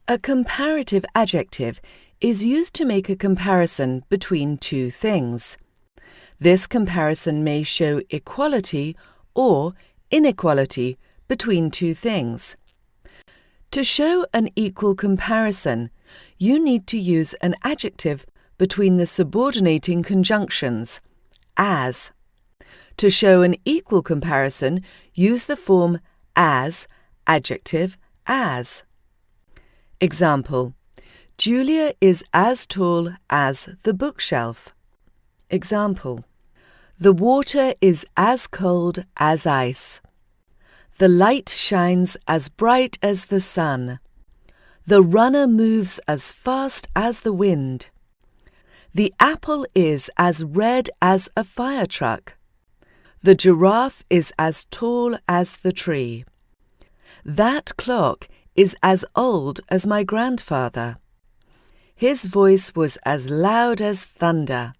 A comparative adjective is used to make a comparison between two things. This comparison may show equality or inequality between two things. To show an equal comparison, you need to use an adjective between the subordinating conjunctions, as. To show an equal comparison, use the form as, adjective, as. Example: Julia is as tall as the bookshelf. Example: the water is as cold as ice. The light shines as bright as the sun. The runner moves as fast as the wind. The apple is as red as a fire truck. The giraffe is as tall as the tree. That clock is as old as my grandfather. His voice was as loud as thunder.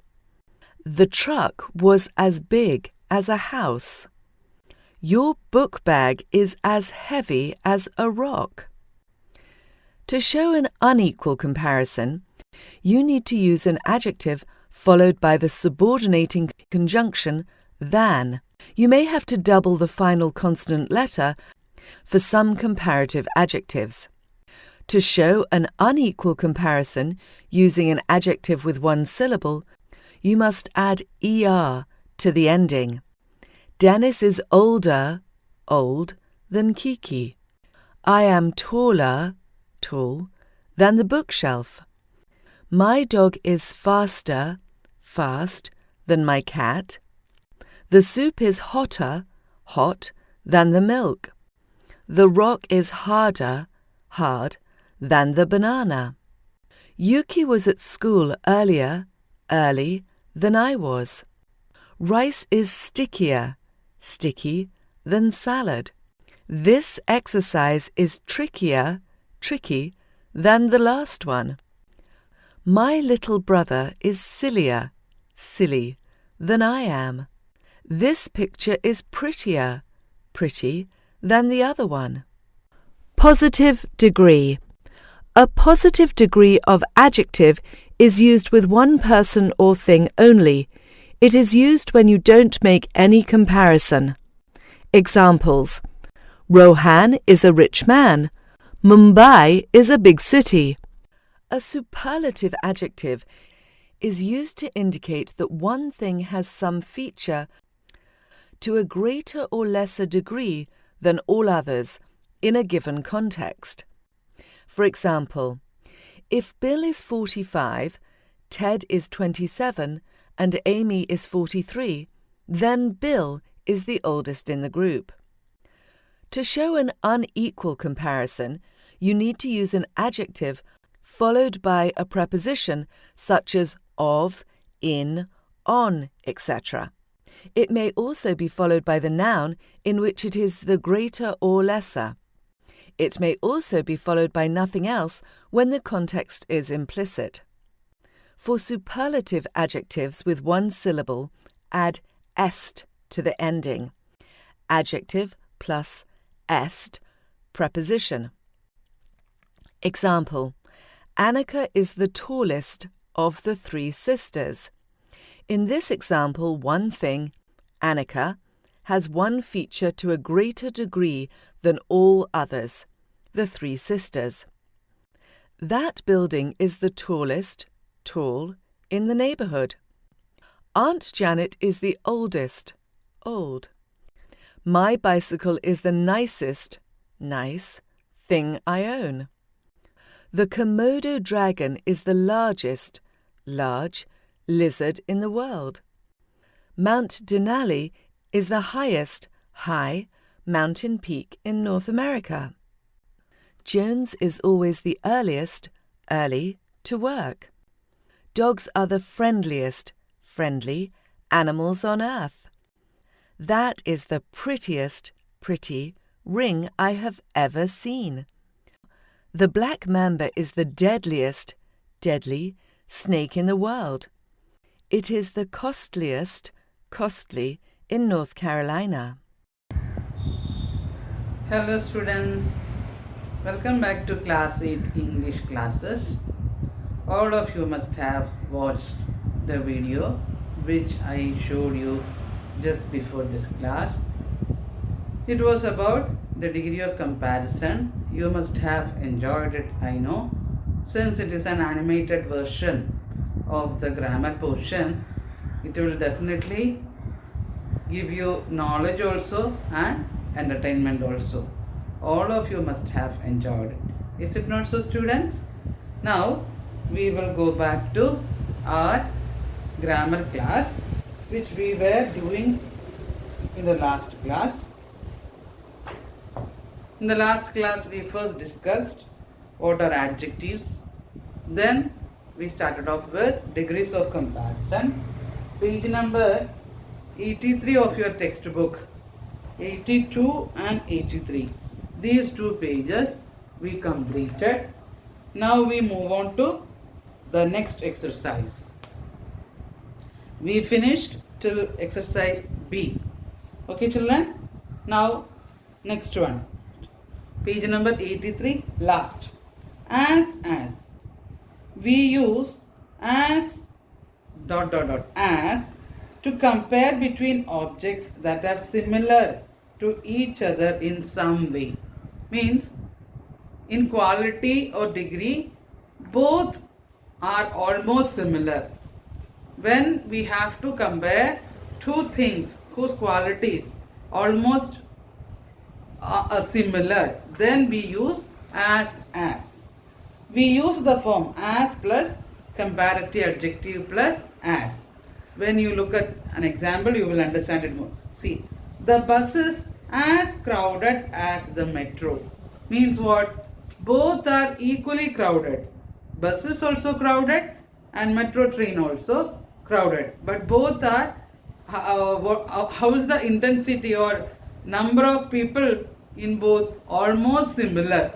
The truck was as big as a house. Your book bag is as heavy as a rock. To show an unequal comparison, you need to use an adjective followed by the subordinating conjunction than. You may have to double the final consonant letter for some comparative adjectives. To show an unequal comparison using an adjective with one syllable, you must add er to the ending. Dennis is older, old, than Kiki. I am taller, tall, than the bookshelf. My dog is faster, fast, than my cat. The soup is hotter, hot, than the milk. The rock is harder, hard, than the banana. Yuki was at school earlier, early, than I was. Rice is stickier, sticky, than salad. This exercise is trickier, tricky, than the last one. My little brother is sillier, silly, than I am. This picture is prettier, pretty, than the other one. Positive degree. A positive degree of adjective is used with one person or thing only. It is used when you don't make any comparison. Examples: Rohan is a rich man. Mumbai is a big city. A superlative adjective is used to indicate that one thing has some feature to a greater or lesser degree than all others in a given context. For example, if Bill is 45, Ted is 27, and Amy is 43, then Bill is the oldest in the group. To show an unequal comparison, you need to use an adjective followed by a preposition such as of, in, on, etc. It may also be followed by the noun in which it is the greater or lesser. It may also be followed by nothing else when the context is implicit. For superlative adjectives with one syllable, add est to the ending. Adjective plus est, preposition. Example: Annika is the tallest of the three sisters. In this example, one thing, Annika, has one feature to a greater degree than all others, the three sisters. That building is the tallest, tall, in the neighbourhood. Aunt Janet is the oldest, old. My bicycle is the nicest, nice, thing I own. The Komodo dragon is the largest, large, lizard in the world. Mount Denali is the highest, high, mountain peak in North America. Jones is always the earliest, early, to work. Dogs are the friendliest, friendly, animals on earth. That is the prettiest, pretty, ring I have ever seen. The black mamba is the deadliest, deadly, snake in the world. It is the costliest, costly, in North Carolina. Hello students, Welcome back to Class 8 English classes. All of you must have watched the video which I showed you just before this class. It was about the degree of comparison. You must have enjoyed it, I know. Since it is an animated version of the grammar portion, it will definitely give you knowledge also and entertainment also. All of you must have enjoyed it. Is it not so, students? Now we will go back to our grammar class which we were doing in the last class. In the last class we first discussed what are adjectives. Then we started off with degrees of comparison. Page number 83 of your textbook, 82 and 83. These two pages we completed. Now we move on to the next exercise. We finished till exercise B. Okay, children? Now next one. Page number 83, last. As. We use as ... as to compare between objects that are similar to each other in some way. Means in quality or degree both are almost similar. When we have to compare two things whose qualities almost are similar, then we use as. We use the form as plus comparative adjective plus as. When you look at an example, you will understand it more. See, the bus is as crowded as the metro. Means what? Both are equally crowded. Bus is also crowded and metro train also crowded. But both are, how is the intensity or number of people in both? Almost similar.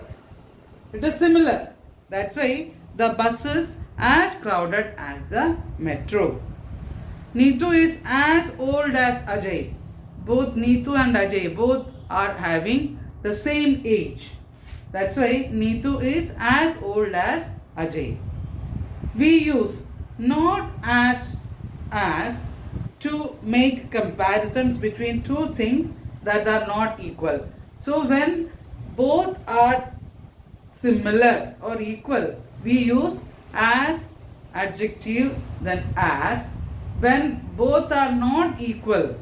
It is similar. That's why the bus is as crowded as the metro. Neetu is as old as Ajay. Both Neetu and Ajay both are having the same age. That's why Neetu is as old as Ajay. We use not as to make comparisons between two things that are not equal. So when both are similar or equal, we use as adjective then as. When both are not equal,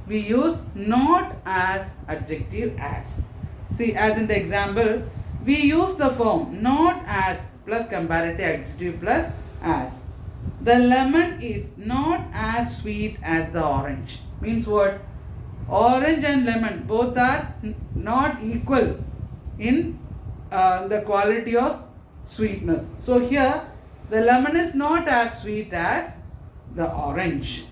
we use not as adjective as. See, as in the example, we use the form not as plus comparative adjective plus as. The lemon is not as sweet as the orange. Means what? Orange and lemon both are not equal in the quality of sweetness. So here the lemon is not as sweet as the orange.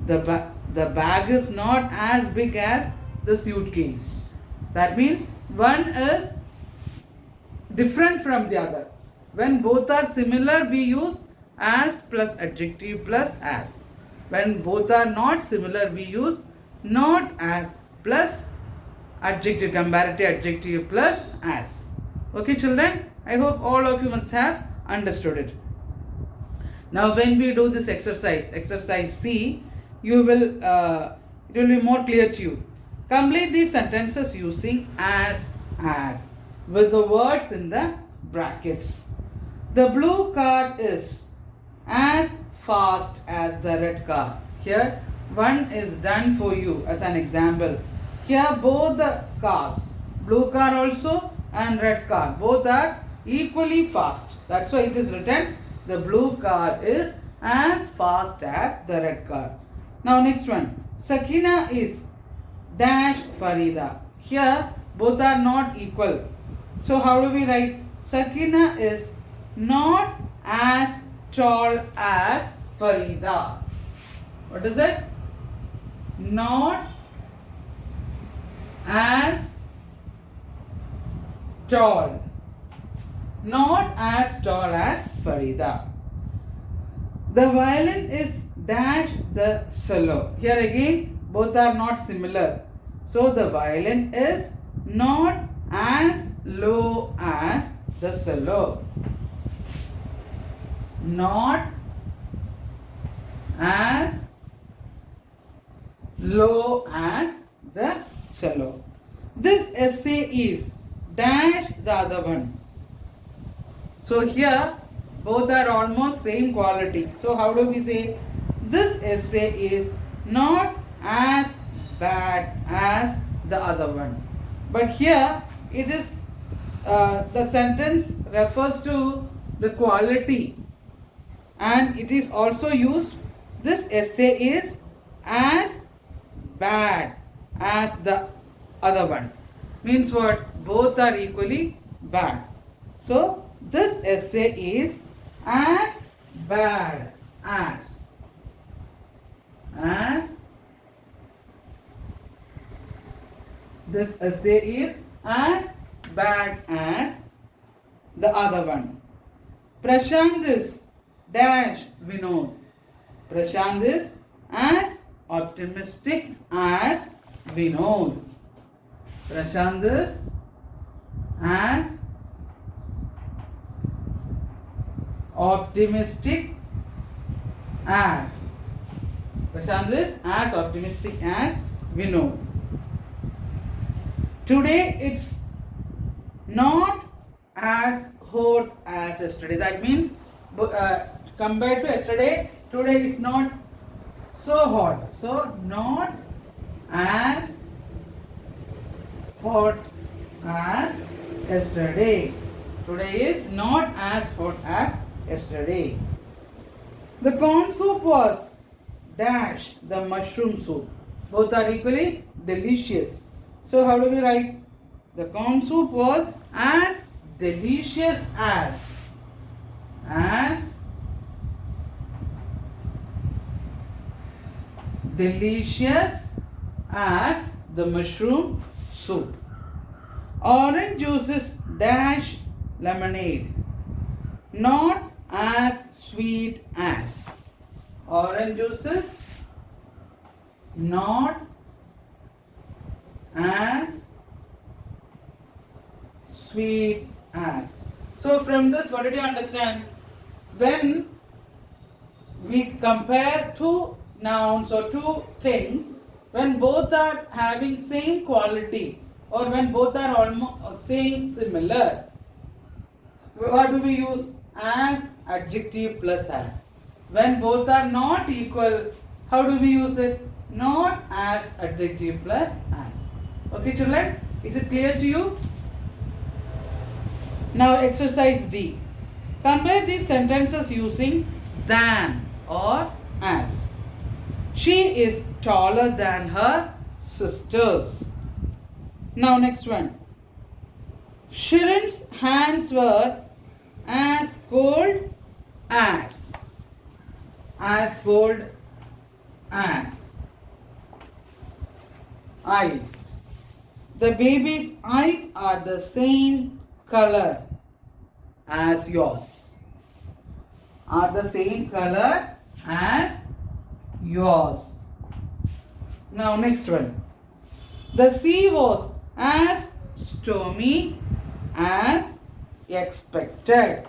The bag is not as big as the suitcase. That means one is different from the other. When both are similar, we use as plus adjective plus as. When both are not similar, we use not as plus adjective, comparative adjective plus as. Okay, children, I hope all of you must have understood it. Now when we do this exercise C, you will it will be more clear to you. Complete these sentences using as with the words in the brackets. The blue car is as fast as the red car. Here one is done for you as an example. Here both the cars, blue car also and red car, both are equally fast. That's why it is written the blue car is as fast as the red car. Now next one. Sakina is dash Farida. Here both are not equal. So how do we write? Sakina is not as tall as Farida. What is it? Not as tall. Not as tall as Farida. The violin is dash the cello. Here again both are not similar. So the violin is not as low as the cello. Not as low as the cello. This essay is dash the other one. So here both are almost same quality. So how do we say this essay is not as bad as the other one? But here it is the sentence refers to the quality, and it is also used this essay is as bad as the other one. Means what? Both are equally bad. So this essay is as bad as this essay is as bad as the other one. Prashant is dash Vinod. Prashant is as optimistic as Vinod. Prashant is as optimistic as. Prashant is as optimistic as Vinod. Today it's not as hot as yesterday. That means compared to yesterday, today is not so hot. So not as hot as yesterday. Today is not as hot as yesterday. The corn soup was dash the mushroom soup. Both are equally delicious. So how do we write? The corn soup was as delicious as delicious as the mushroom soup. Orange juice is dash lemonade. Not as sweet as. Orange juice is not as sweet as. So from this, what did you understand? When we compare two nouns or two things, when both are having same quality or when both are almost same similar, what do we use? As, adjective plus as. When both are not equal, how do we use it? Not as, adjective plus as. Okay children, is it clear to you? Now exercise D. Compare these sentences using than or as. She is taller than her sisters. Now next one. Shirin's hands were as cold as. As cold as. Eyes. The baby's eyes are the same color as yours. Are the same color as yours. Now next one. The sea was as stormy as expected.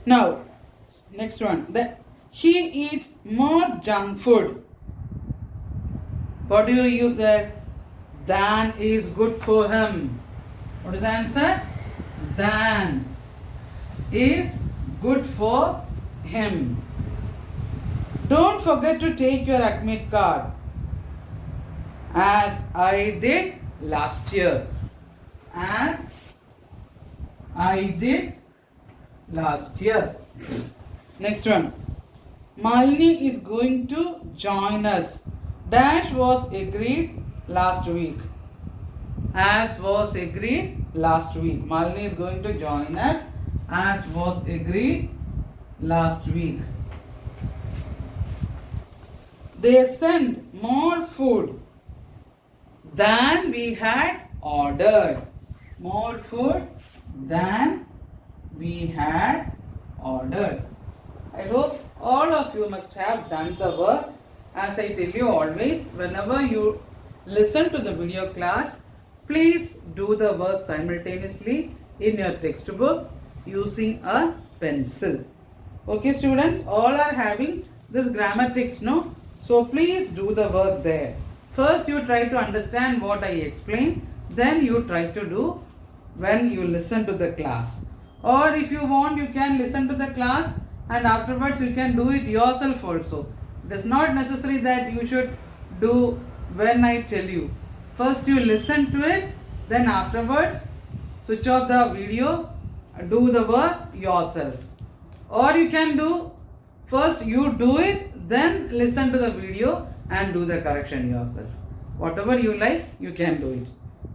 Now, next one. He eats more junk food. What do you use there? Than is good for him. What is the answer? Than is good for him. Don't forget to take your admit card, as I did last year. As I did last year. Next one. Malini is going to join us. Dash was agreed last week. As was agreed last week. Malini is going to join us as was agreed last week. They sent more food than we had ordered. More food than we had ordered. I hope all of you must have done the work. As I tell you always, whenever you listen to the video class, please do the work simultaneously in your textbook using a pencil. Okay students, all are having this grammar text, no? So please do the work there. First you try to understand what I explain, then you try to do when you listen to the class. Or if you want, you can listen to the class and afterwards you can do it yourself also. It is not necessary that you should do when I tell you. First you listen to it, then afterwards switch off the video, do the work yourself. Or you can do, first you do it, then listen to the video and do the correction yourself. Whatever you like, you can do it.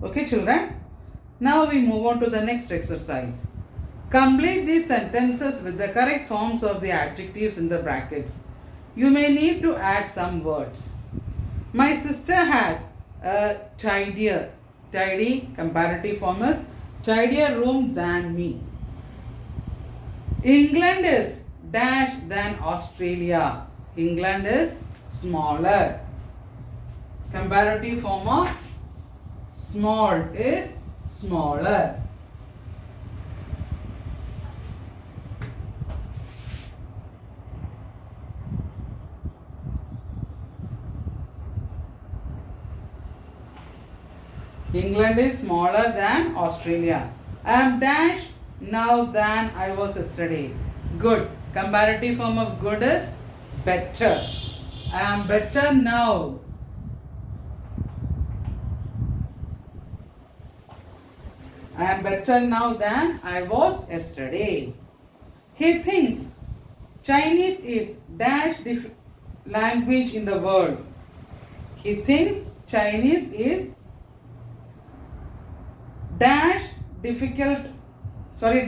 Okay children? Now we move on to the next exercise. Complete these sentences with the correct forms of the adjectives in the brackets. You may need to add some words. My sister has a tidy comparative form is tidier room than me. England is dash than Australia. England is smaller. Comparative form of small is smaller. England is smaller than Australia. I am dash now than I was yesterday. Good. Comparative form of good is better. I am better now. I am better now than I was yesterday. He thinks Chinese is dash the language in the world. He thinks Chinese is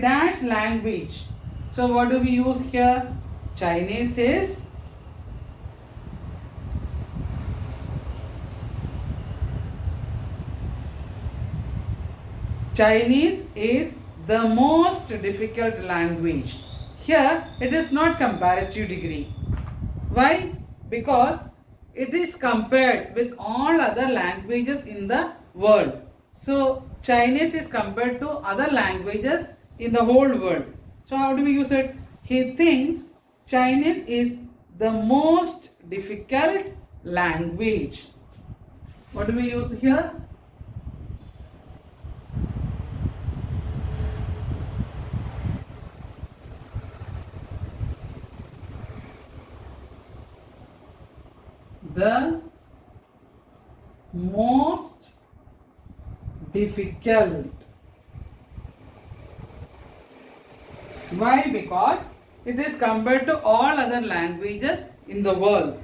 dash language. So what do we use here? Chinese is the most difficult language. Here it is not comparative degree. Why? Because it is compared with all other languages in the world. So Chinese is compared to other languages in the whole world. So how do we use it? He thinks Chinese is the most difficult language. What do we use here? The most difficult. Why? Because it is compared to all other languages in the world.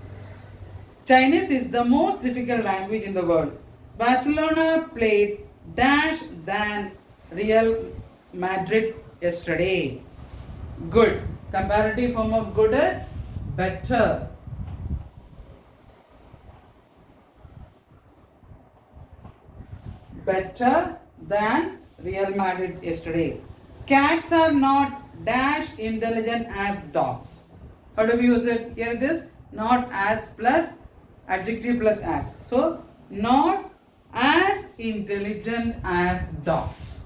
Chinese is the most difficult language in the world. Barcelona played dash than Real Madrid yesterday. Good. Comparative form of good is better. Better than Real Madrid yesterday. Cats are not dash intelligent as dogs. How do we use it? Here it is not as plus adjective plus as. So not as intelligent as dogs.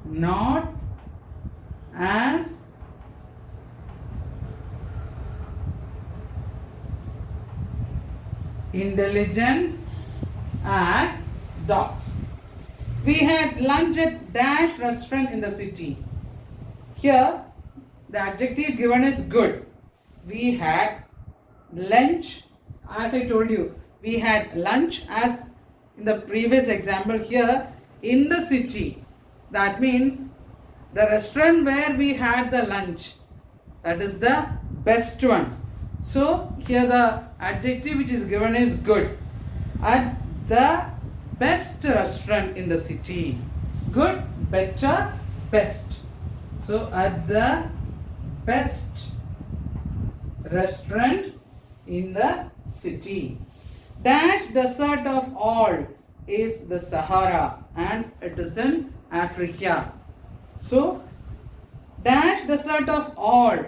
Not as intelligent as dogs. We had lunch at dash restaurant in the city. Here the adjective given is good. We had lunch, as I told you, we had lunch as in the previous example here in the city. That means the restaurant where we had the lunch, that is the best one. So here the adjective which is given is good. At the best restaurant in the city. Good, better, best. So at the best restaurant in the city. Dash desert of all is the Sahara and it is in Africa. So dash desert of all.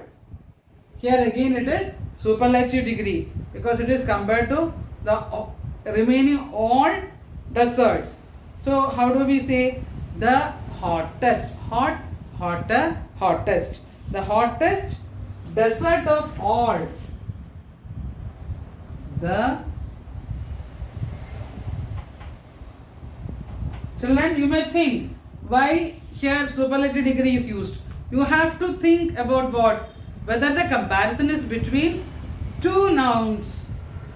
Here again it is superlative degree because it is compared to the remaining all deserts. So how do we say the hottest, hottest, the hottest desert of all, the children, you may think why here superlative degree is used. You have to think about what? Whether the comparison is between two nouns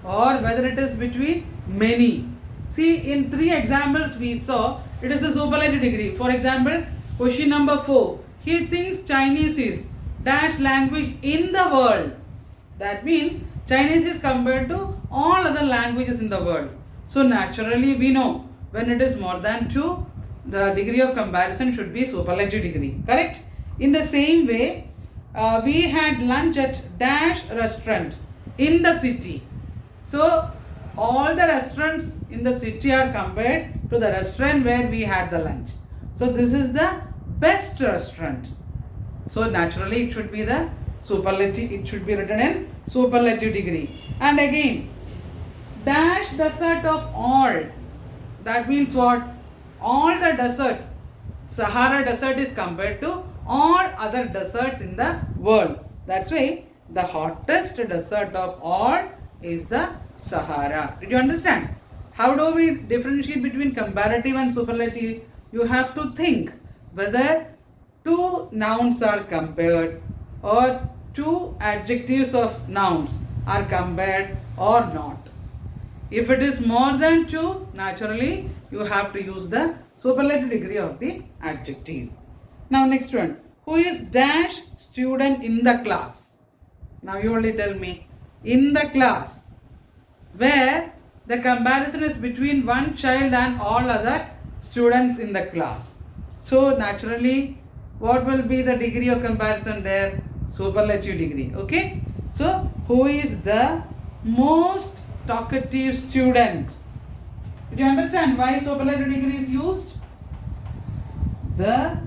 or whether it is between many. See, in 3 examples we saw it is the superlative degree. For example, question number 4. He thinks Chinese is dash language in the world. That means Chinese is compared to all other languages in the world. So naturally we know when it is more than 2, the degree of comparison should be superlative degree. Correct? In the same way, we had lunch at dash restaurant in the city. So all the restaurants in the city are compared to the restaurant where we had the lunch. So this is the best restaurant. So naturally it should be the superlative, it should be written in superlative degree. And again, dash desert of all. That means what? All the deserts. Sahara desert is compared to all other deserts in the world. That's why the hottest desert of all is the Sahara. Did you understand? How do we differentiate between comparative and superlative? You have to think whether 2 nouns are compared or 2 adjectives of nouns are compared or not. If it is more than 2, naturally you have to use the superlative degree of the adjective. Now next one. Who is dash student in the class? Now you only tell me. In the class, where the comparison is between one child and all other students in the class. So naturally, what will be the degree of comparison there? Superlative degree. Okay. So who is the most talkative student? Did you understand why superlative degree is used? The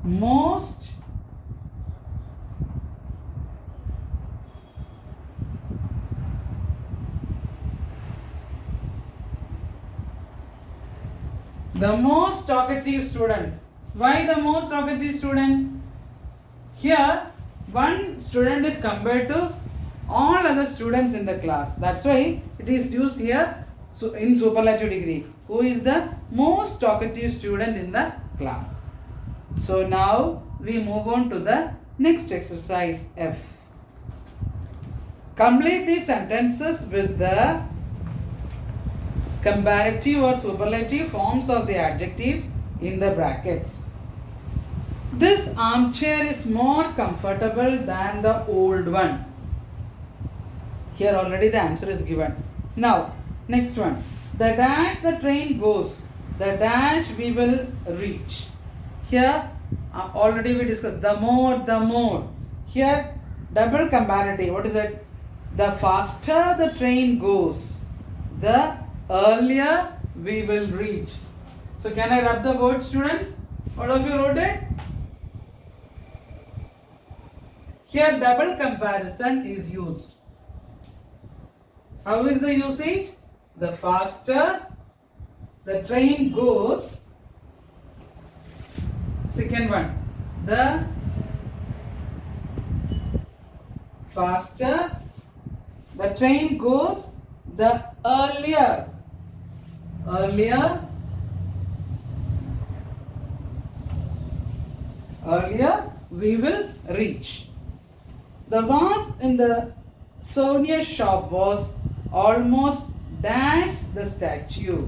most talkative student. Why the most talkative student? Here one student is compared to all other students in the class. That's why it is used here in superlative degree. Who is the most talkative student in the class? So now we move on to the next exercise F. Complete these sentences with the comparative or superlative forms of the adjectives in the brackets. This armchair is more comfortable than the old one. Here already the answer is given. Now, next one. The dash the train goes. The dash we will reach. Here already we discussed the more. Here double comparative. What is it? The faster the train goes, the earlier we will reach. So can I rub the word, students? All of you wrote it? Here double comparison is used. How is the usage? The faster the train goes. Second one. The faster the train goes, the earlier we will reach. The vase in the souvenir shop was almost dash the statue.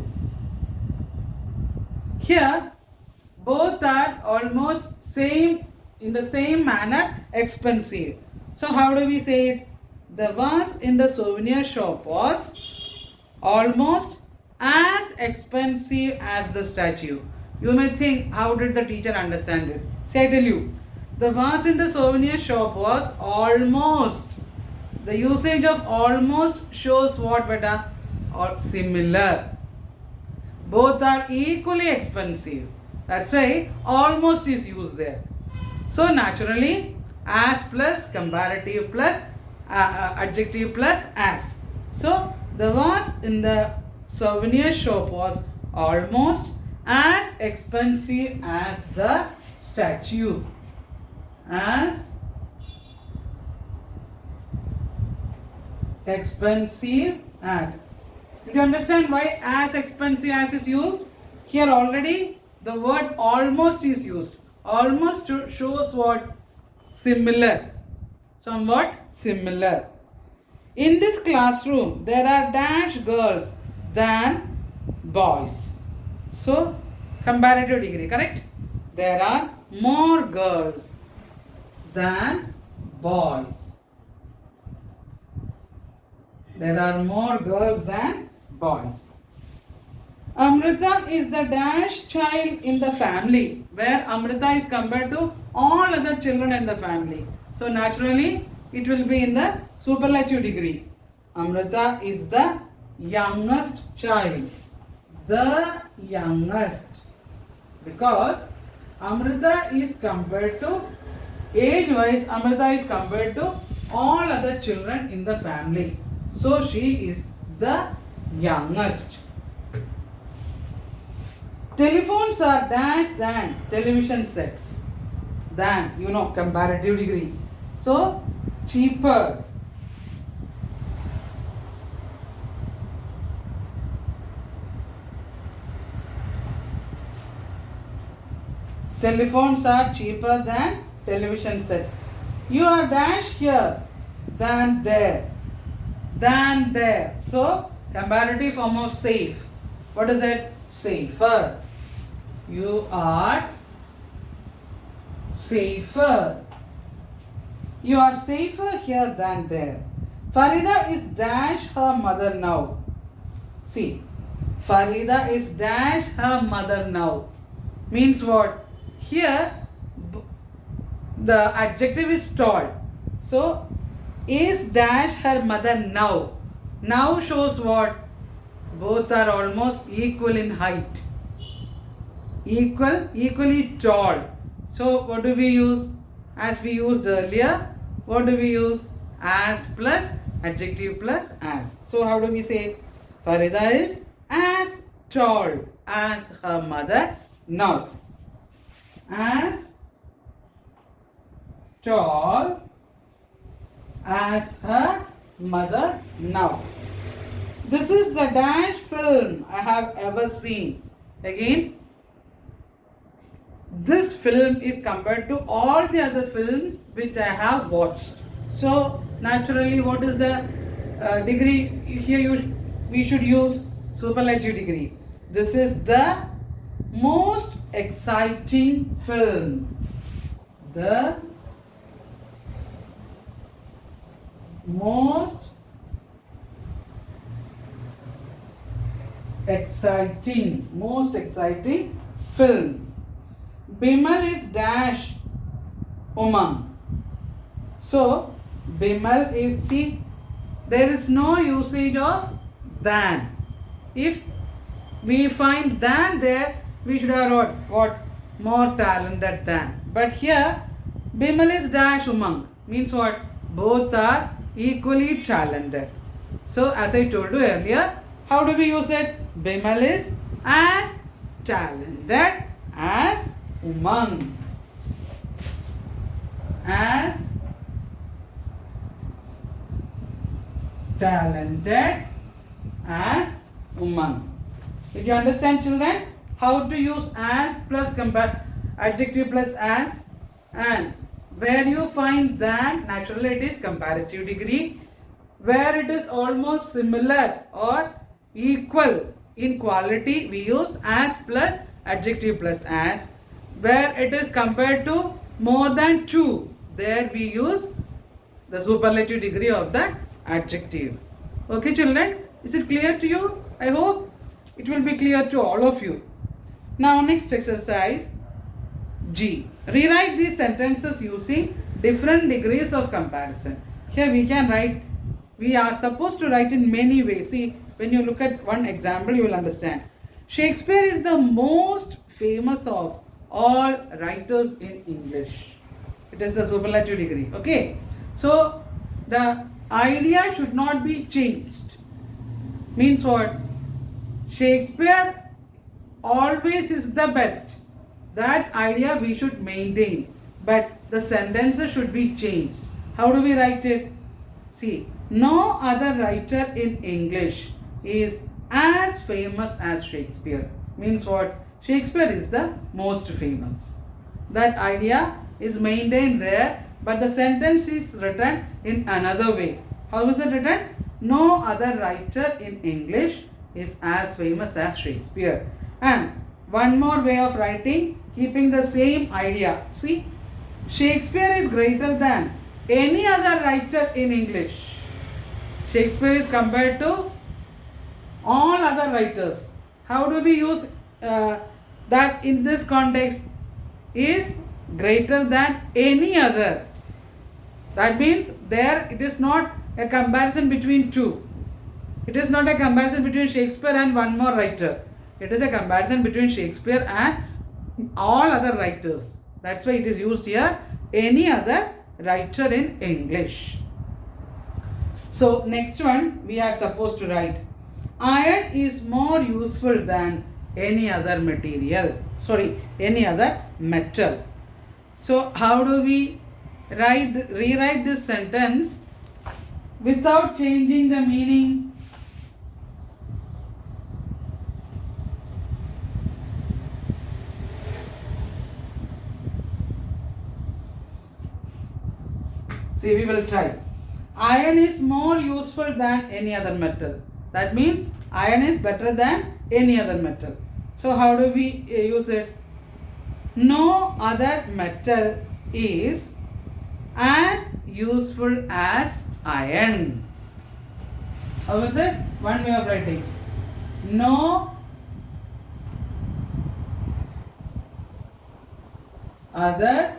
Here both are almost same, in the same manner, expensive. So how do we say it? The vase in the souvenir shop was almost as expensive as the statue. You may think, how did the teacher understand it? Say, I tell you, the vase in the souvenir shop was almost. The usage of almost shows what, beta? Or similar. Both are equally expensive. That's why almost is used there. So naturally, as plus comparative plus adjective plus as. So the vase in the souvenir shop was almost as expensive as the statue. As expensive as. Did you understand why as expensive as is used? Here already the word almost is used. Almost shows what? Similar. Somewhat similar. In this classroom there are dash girls than boys. So comparative degree, correct? There are more girls than boys. There are more girls than boys. Amrita is the dash child in the family, where Amrita is compared to all other children in the family. So naturally it will be in the superlative degree. Amrita is the youngest child. The youngest. Because Amrita is compared to, age-wise, Amrita is compared to all other children in the family. So she is the youngest. Telephones are dash than television sets. Than, comparative degree. So cheaper. Telephones are cheaper than television sets. You are dash here than there. Than there. So comparative form of safe. What is it? Safer. You are safer. You are safer here than there. Farida is dash her mother now. See, Farida is dash her mother now. Means what? Here the adjective is tall. So is dash her mother now. Now shows what? Both are almost equal in height. Equally tall. So what do we use? As we used earlier, what do we use? As plus adjective plus as. So how do we say? Farida is as tall as her mother now. As tall as her mother now. This is the dash film I have ever seen. Again, this film is compared to all the other films which I have watched. So naturally, what is the degree? Here we should use superlative degree. This is the most exciting film. The most exciting film. Bimal is dash Umang. So Bimal is, see, there is no usage of than. If we find than there, we should have what? More talented than. But here Bimal is dash Umang. Means what? Both are equally talented. So as I told you earlier, how do we use it? Bimal is as talented as Umang. As talented as Umang. Did you understand, children? How to use as plus adjective plus as, and where you find than, naturally it is comparative degree. Where it is almost similar or equal in quality, we use as plus adjective plus as. Where it is compared to more than two, there we use the superlative degree of the adjective. Okay, children, is it clear to you? I hope it will be clear to all of you. Now next exercise G. Rewrite these sentences using different degrees of comparison. Here we can write, we are supposed to write in many ways. See, when you look at one example, you will understand. Shakespeare is the most famous of all writers in English. It is the superlative degree. Okay. So the idea should not be changed. Means what? Shakespeare always is the best. That idea we should maintain. But the sentences should be changed. How do we write it? See, no other writer in English is as famous as Shakespeare. Means what? Shakespeare is the most famous. That idea is maintained there, but the sentence is written in another way. How is it written? No other writer in English is as famous as Shakespeare. And one more way of writing, keeping the same idea. See, Shakespeare is greater than any other writer in English. Shakespeare is compared to all other writers. How do we use that in this context? Is greater than any other. That means there it is not a comparison between two. It is not a comparison between Shakespeare and one more writer. It is a comparison between Shakespeare and all other writers. That's why it is used here. Any other writer in English. So next one we are supposed to write. Iron is more useful than any other material. Any other metal. So how do we rewrite this sentence without changing the meaning? See, we will try. Iron is more useful than any other metal. That means iron is better than any other metal. So how do we use it? No other metal is as useful as iron. How is it? One way of writing. No other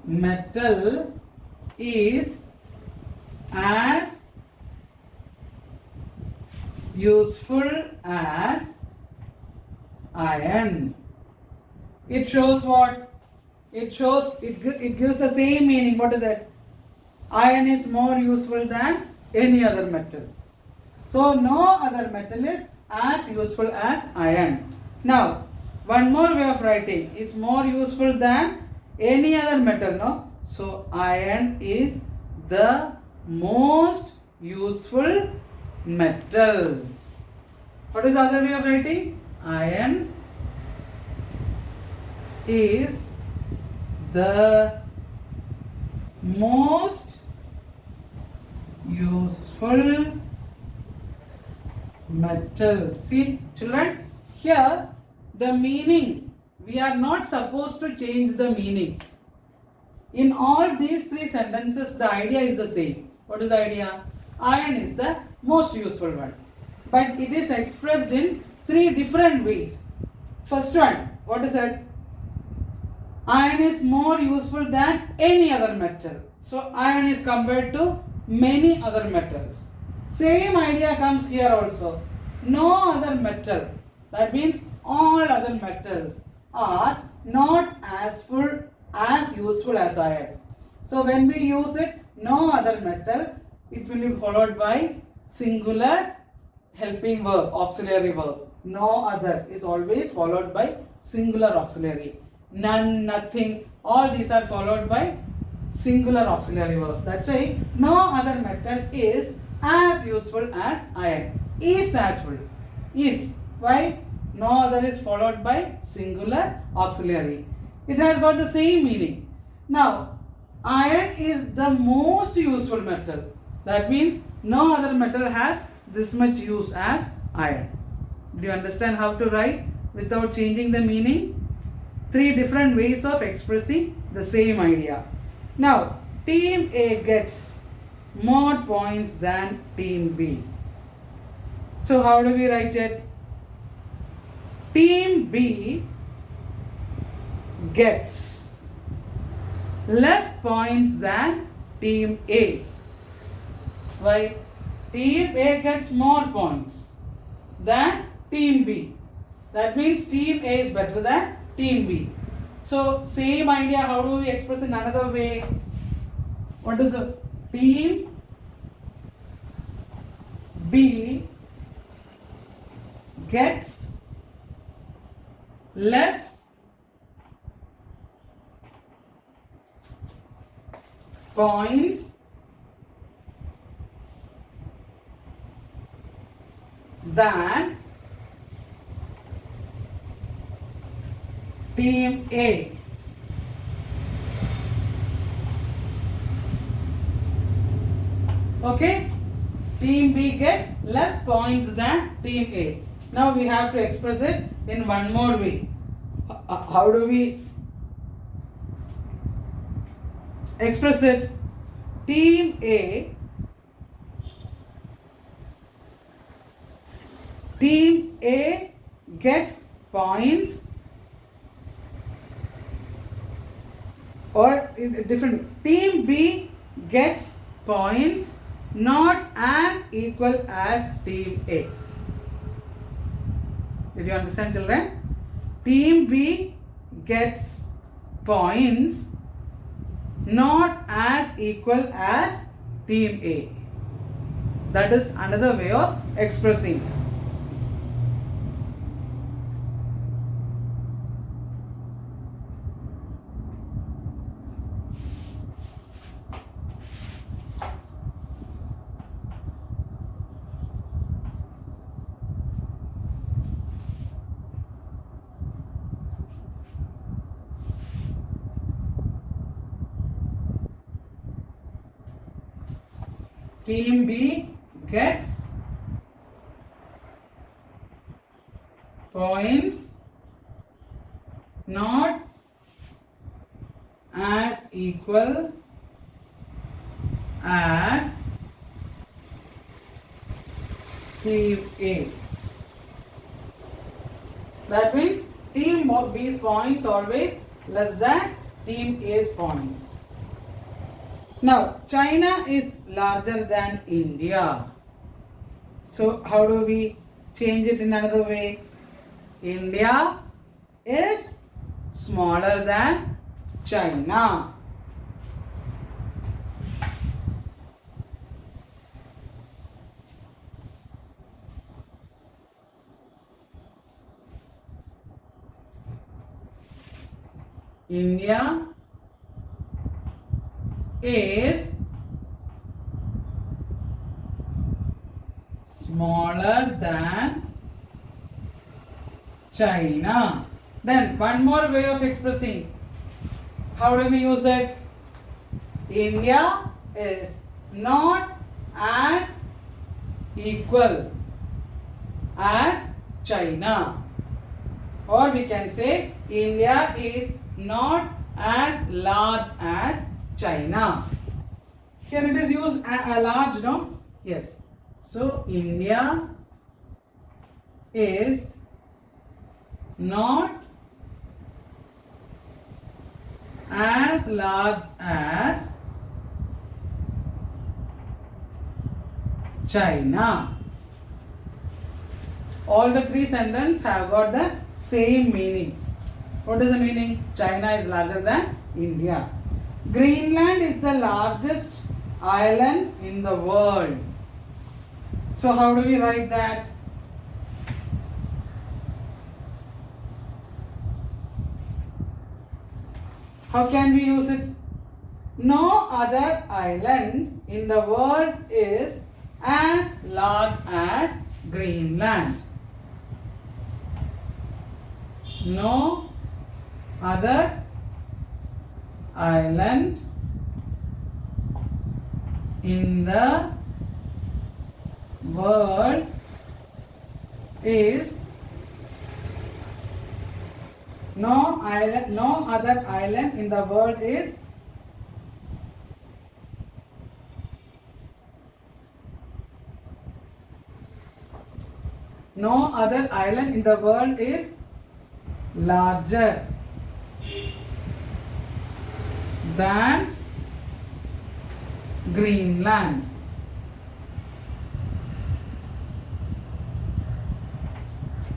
metal is as useful as iron. It shows what? It gives the same meaning. What is that? Iron is more useful than any other metal. So no other metal is as useful as iron. Now, one more way of writing. It's more useful than any other metal, no? So iron is the most useful metal. What is the other way of writing? Iron is the most useful metal. See, children, here the meaning, we are not supposed to change the meaning. In all these three sentences, the idea is the same. What is the idea? Iron is the most useful one. But it is expressed in three different ways. First one, what is it? Iron is more useful than any other metal. So iron is compared to many other metals. Same idea comes here also. No other metal. That means all other metals are not as useful as iron. So when we use it, no other metal, it will be followed by singular helping verb, auxiliary verb. No other is always followed by singular auxiliary. None, nothing, all these are followed by singular auxiliary verb. That's why no other metal is as useful as iron. Is as full. Is. Why? No other is followed by singular auxiliary. It has got the same meaning. Now, iron is the most useful metal. That means no other metal has this much use as iron. Do you understand how to write without changing the meaning? Three different ways of expressing the same idea. Now, team A gets more points than team B. So how do we write it? Team B gets less points than team A. Why? Team A gets more points than team B. That means team A is better than team B. So same idea, how do we express in another way? What is the team B gets less points than team A. Okay, team B gets less points than team A. Now we have to express it in one more way. How do we express it? Team A gets points, or different. Team B gets points not as equal as team A. Did you understand, children? Team B gets points not as equal as team A. That is another way of expressing. Team B gets points not as equal as team A. That means team B's points always less than team A's points. Now, China is larger than India. So, how do we change it in another way? India is smaller than China. India is smaller than China. Then one more way of expressing. How do we use it? India is not as equal as China. Or we can say India is not as large as China. Here it is used a large, no? Yes. So India is not as large as China. All the three sentences have got the same meaning. What is the meaning? China is larger than India. Greenland is the largest island in the world. So how do we write that? How can we use it? No other island in the world is as large as Greenland. No other island in the world is no other island in the world is no other island in the world is larger than Greenland.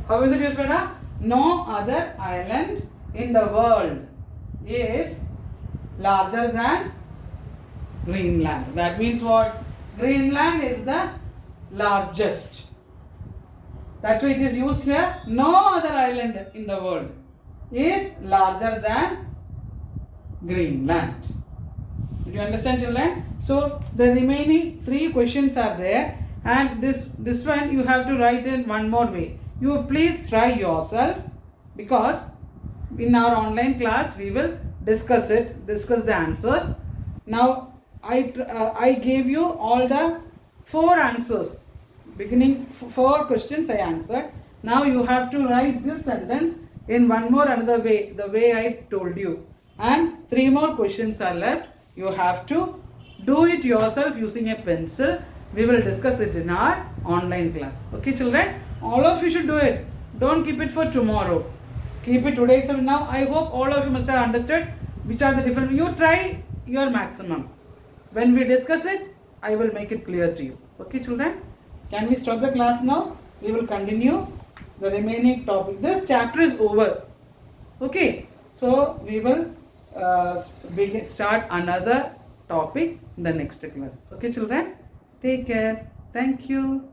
How is it used, beta? no other island in the world is larger than Greenland. That means what? Greenland is the largest. That's why it is used here. No other island in the world is larger than Greenland. Did you understand, children? So the remaining 3 questions are there, and this one you have to write in one more way. You please try yourself, because in our online class we will discuss the answers. Now I gave you all the 4 answers. Beginning 4 questions I answered. Now you have to write this sentence in one more another way, the way I told you. And 3 more questions are left. You have to do it yourself using a pencil. We will discuss it in our online class. Okay, children? All of you should do it. Don't keep it for tomorrow. Keep it today. So now I hope all of you must have understood which are the different. You try your maximum. When we discuss it, I will make it clear to you. Okay, children? Can we stop the class now? We will continue the remaining topic. This chapter is over. Okay. So we will start another topic in the next class. Okay, children? Take care. Thank you.